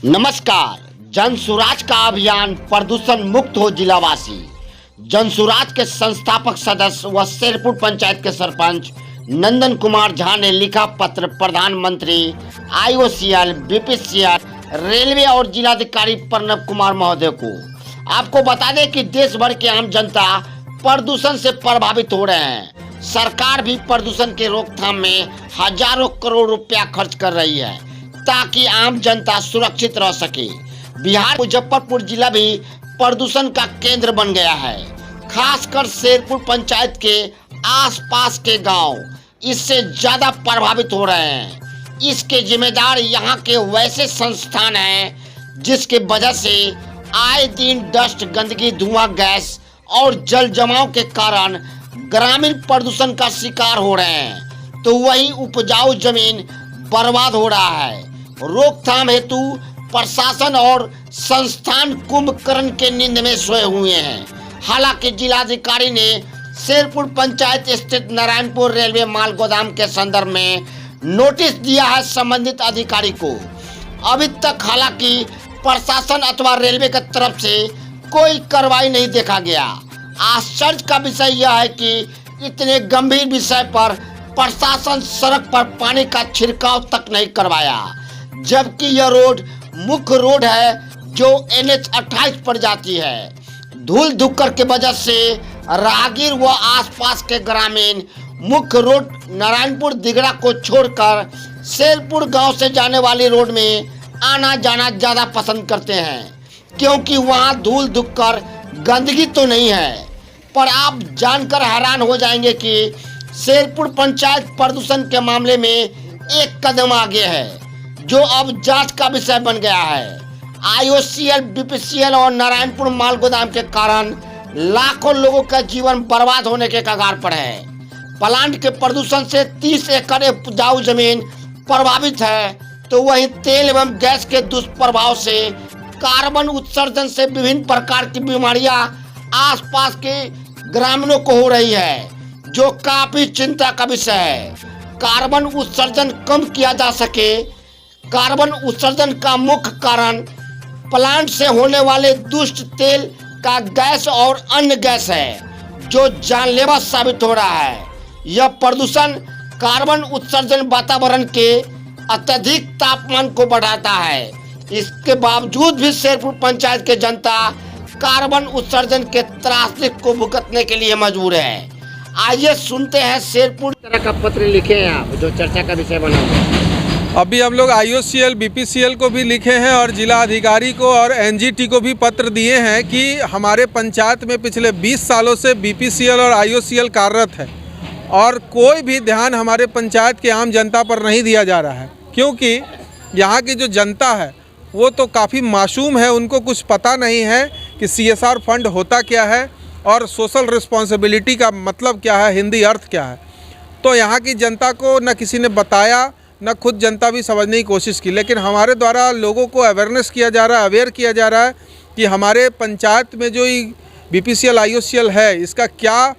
नमस्कार। जन सुराज का अभियान प्रदूषण मुक्त हो जिलावासी। जन सुराज के संस्थापक सदस्य व शेरपुर पंचायत के सरपंच नंदन कुमार झा ने लिखा पत्र प्रधानमंत्री, IOCL, BPCL, रेलवे और जिलाधिकारी प्रणव कुमार महोदय को। आपको बता दें कि देश भर की आम जनता प्रदूषण से प्रभावित हो रहे हैं। सरकार भी प्रदूषण के रोकथाम में हजारों करोड़ रुपया खर्च कर रही है ताकि आम जनता सुरक्षित रह सके। बिहार मुजफ्फरपुर जिला भी प्रदूषण का केंद्र बन गया है। खासकर शेरपुर पंचायत के आसपास के गांव इससे ज्यादा प्रभावित हो रहे हैं। इसके जिम्मेदार यहाँ के वैसे संस्थान हैं जिसके वजह से आए दिन डस्ट, गंदगी, धुआं, गैस और जल जमाव के कारण ग्रामीण प्रदूषण का शिकार हो रहे हैं, तो वहीं उपजाऊ जमीन बर्बाद हो रहा है। रोकथाम हेतु प्रशासन और संस्थान कुंभकर्ण के नींद में सोए हुए हैं। हालांकि जिलाधिकारी ने शेरपुर पंचायत स्थित नारायणपुर रेलवे माल गोदाम के संदर्भ में नोटिस दिया है संबंधित अधिकारी को। अभी तक हालांकि प्रशासन अथवा रेलवे की तरफ से कोई कार्रवाई नहीं देखा गया। आश्चर्य का विषय यह है कि इतने गंभीर विषय पर प्रशासन सड़क पर पानी का छिड़काव तक नहीं करवाया, जबकि यह रोड मुख्य रोड है जो NH 28 पर जाती है। धूल धुक्कर के वजह से राहगीर व आसपास के ग्रामीण मुख्य रोड नारायणपुर दिगड़ा को छोड़कर शेरपुर गांव से जाने वाली रोड में आना जाना ज्यादा पसंद करते हैं, क्योंकि वहां धूल धुक्कर गंदगी तो नहीं है। पर आप जानकर हैरान हो जाएंगे कि शेरपुर पंचायत प्रदूषण के मामले में एक कदम आगे है, जो अब जांच का विषय बन गया है। IOCL, BPCL और नारायणपुर माल गोदाम के कारण लाखों लोगों का जीवन बर्बाद होने के कगार पर है। प्लांट के प्रदूषण से 30 एकड़ उपजाऊ जमीन प्रभावित है, तो वहीं तेल एवं गैस के दुष्प्रभाव से कार्बन उत्सर्जन से विभिन्न प्रकार की बीमारियां आसपास के ग्रामीणों को हो रही है, जो काफी चिंता का विषय है। कार्बन उत्सर्जन कम किया जा सके। कार्बन उत्सर्जन का मुख्य कारण प्लांट से होने वाले दुष्ट तेल का गैस और अन्य गैस है, जो जानलेवा साबित हो रहा है। यह प्रदूषण कार्बन उत्सर्जन वातावरण के अत्यधिक तापमान को बढ़ाता है। इसके बावजूद भी शेरपुर पंचायत के जनता कार्बन उत्सर्जन के त्रासदी को भुगतने के लिए मजबूर है। आइए सुनते हैं शेरपुर तरह का पत्र लिखे हैं आप, जो चर्चा का विषय बना हुआ है। अभी हम लोग IOCL, BPCL को भी लिखे हैं और जिला अधिकारी को और NGT को भी पत्र दिए हैं कि हमारे पंचायत में पिछले 20 सालों से BPCL और IOCL कार्यरत है और कोई भी ध्यान हमारे पंचायत के आम जनता पर नहीं दिया जा रहा है, क्योंकि यहाँ की जो जनता है वो तो काफ़ी मासूम है। उनको कुछ पता नहीं है कि CSR फंड होता क्या है और सोशल रिस्पॉन्सिबिलिटी का मतलब क्या है, हिंदी अर्थ क्या है। तो यहाँ की जनता को न किसी ने बताया, न खुद जनता भी समझने की कोशिश की। लेकिन हमारे द्वारा लोगों को अवेयरनेस किया जा रहा है, अवेयर किया जा रहा है कि हमारे पंचायत में जो BPCL, IOCL है, इसका क्या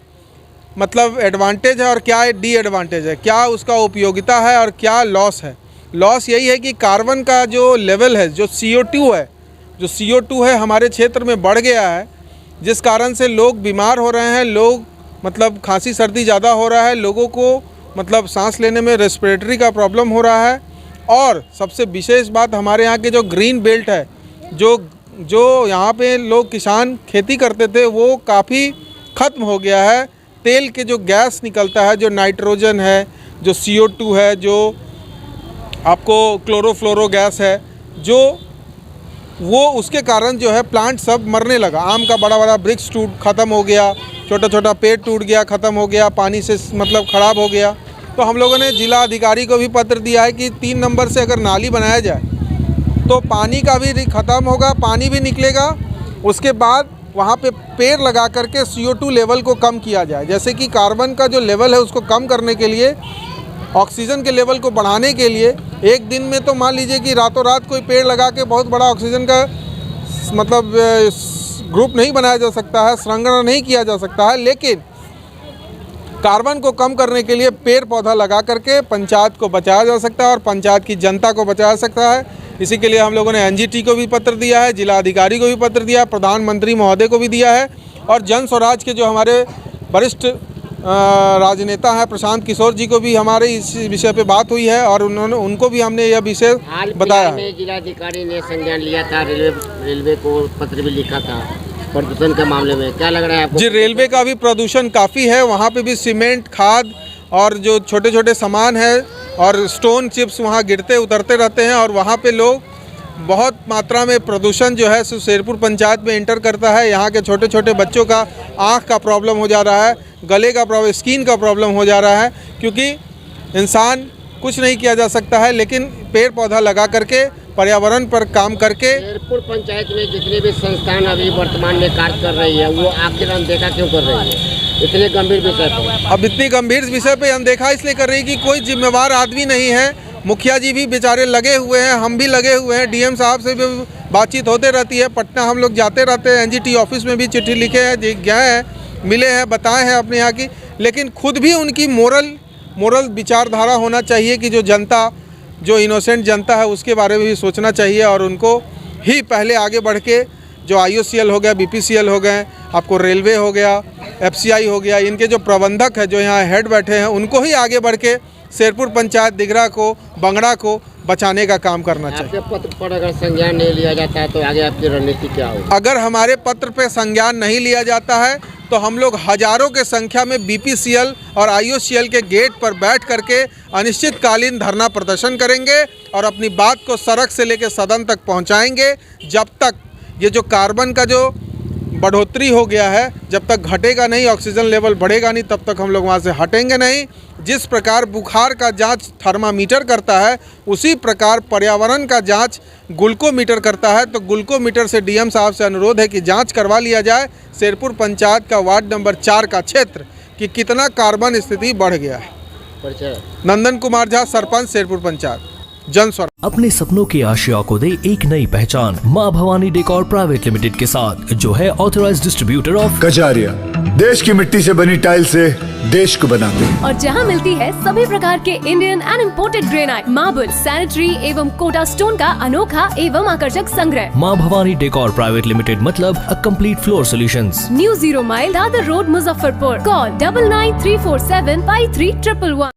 मतलब एडवांटेज है और क्या डिएडवांटेज है, क्या उसका उपयोगिता है और क्या लॉस है। लॉस यही है कि कार्बन का जो लेवल है, जो CO2 है हमारे क्षेत्र में बढ़ गया है, जिस कारण से लोग बीमार हो रहे हैं। लोग मतलब खांसी सर्दी ज़्यादा हो रहा है, लोगों को मतलब सांस लेने में रेस्पिरेटरी का प्रॉब्लम हो रहा है। और सबसे विशेष बात, हमारे यहाँ के जो ग्रीन बेल्ट है, जो यहाँ पे लोग किसान खेती करते थे, वो काफ़ी ख़त्म हो गया है। तेल के जो गैस निकलता है, जो नाइट्रोजन है, जो CO2 है, जो आपको क्लोरोफ्लोरो गैस है, जो वो उसके कारण जो है प्लांट सब मरने लगा। आम का बड़ा बड़ा वृक्ष ख़त्म हो गया, छोटा छोटा पेड़ टूट गया, ख़त्म हो गया, पानी से मतलब ख़राब हो गया। तो हम लोगों ने जिला अधिकारी को भी पत्र दिया है कि 3 नंबर से अगर नाली बनाया जाए तो पानी का भी ख़त्म होगा, पानी भी निकलेगा। उसके बाद वहाँ पे पेड़ लगा करके CO2 लेवल को कम किया जाए। जैसे कि कार्बन का जो लेवल है उसको कम करने के लिए, ऑक्सीजन के लेवल को बढ़ाने के लिए एक दिन में तो मान लीजिए कि रातों रात कोई पेड़ लगा के बहुत बड़ा ऑक्सीजन का मतलब ग्रुप नहीं बनाया जा सकता है, संरचना नहीं किया जा सकता है। लेकिन कार्बन को कम करने के लिए पेड़ पौधा लगा करके पंचायत को बचाया जा सकता है और पंचायत की जनता को बचाया जा सकता है। इसी के लिए हम लोगों ने एनजीटी को भी पत्र दिया है, जिला अधिकारी को भी पत्र दिया है, प्रधानमंत्री महोदय को भी दिया है और जन स्वराज के जो हमारे वरिष्ठ राजनेता हैं प्रशांत किशोर जी को भी हमारे इस विषय पे बात हुई है और उनको भी हमने यह विषय बताया है। जिलाधिकारी ने संज्ञान लिया था, रेलवे को पत्र भी लिखा था प्रदूषण के मामले में, क्या लग रहा है आपको? जी, रेलवे का भी प्रदूषण काफ़ी है, वहाँ पे भी सीमेंट, खाद और जो छोटे छोटे सामान है और स्टोन चिप्स वहाँ गिरते उतरते रहते हैं और वहाँ पे लोग बहुत मात्रा में प्रदूषण जो है शेरपुर पंचायत में एंटर करता है। यहाँ के छोटे छोटे बच्चों का आँख का प्रॉब्लम हो जा रहा है, गले का प्रॉब्लम, स्किन का प्रॉब्लम हो जा रहा है, क्योंकि इंसान कुछ नहीं किया जा सकता है लेकिन पेड़ पौधा लगा करके पर्यावरण पर काम करके। शेरपुर पंचायत में जितने भी संस्थान अभी वर्तमान में कार्य कर रही है वो आखिर अनदेखा क्यों कर रही है इतने गंभीर विषय पर? अब इतनी गंभीर विषय पे अनदेखा इसलिए कर रही है कि कोई जिम्मेवार आदमी नहीं है। मुखिया जी भी बेचारे लगे हुए हैं, हम भी लगे हुए हैं, डीएम साहब से भी बातचीत होते रहती है, पटना हम लोग जाते रहते हैं, एनजीटी ऑफिस में भी चिट्ठी लिखे हैं, गए हैं, मिले हैं, बताए हैं अपने यहाँ की, लेकिन खुद भी उनकी मोरल विचारधारा होना चाहिए कि जो जनता, जो इनोसेंट जनता है उसके बारे में भी सोचना चाहिए और उनको ही पहले आगे बढ़ के जो IOCL हो गया, BPCL हो गए, आपको रेलवे हो गया, FCI हो गया, इनके जो प्रबंधक है, जो यहाँ हेड बैठे हैं, उनको ही आगे बढ़ के शेरपुर पंचायत दिघरा को, बंगड़ा को बचाने का काम करना चाहिए। आपके पत्र पर अगर संज्ञान नहीं लिया जाता है तो आगे आपकी रणनीति क्या होगी? अगर हमारे पत्र पे संज्ञान नहीं लिया जाता है तो हम लोग हजारों के संख्या में BPCL और IOCL के गेट पर बैठ करके अनिश्चितकालीन धरना प्रदर्शन करेंगे और अपनी बात को सड़क से लेकर सदन तक पहुंचाएंगे। जब तक ये जो कार्बन का जो बढ़ोतरी हो गया है, जब तक घटेगा नहीं, ऑक्सीजन लेवल बढ़ेगा नहीं, तब तक हम लोग वहाँ से हटेंगे नहीं। जिस प्रकार बुखार का जांच थर्मामीटर करता है उसी प्रकार पर्यावरण का जांच ग्लूकोमीटर करता है। तो ग्लूकोमीटर से डीएम साहब से अनुरोध है कि जांच करवा लिया जाए शेरपुर पंचायत का वार्ड नंबर 4 का क्षेत्र कि कितना कार्बन स्थिति बढ़ गया है। नंदन कुमार झा, सरपंच शेरपुर पंचायत, जन स्वराज। अपने सपनों की आशिया को दे एक नई पहचान माँ भवानी डेकोर प्राइवेट लिमिटेड के साथ, जो है ऑथराइज्ड डिस्ट्रीब्यूटर ऑफ कजारिया। देश की मिट्टी से बनी टाइल से देश को बनाते हैं और जहां मिलती है सभी प्रकार के Indian and imported granite, marble, sanitary एवं कोटा स्टोन का अनोखा एवं आकर्षक संग्रह। माँ भवानी डेकोर प्राइवेट लिमिटेड मतलब a complete floor solutions. New 0 mile Dadar road, Muzaffarpur. Call 9934753111।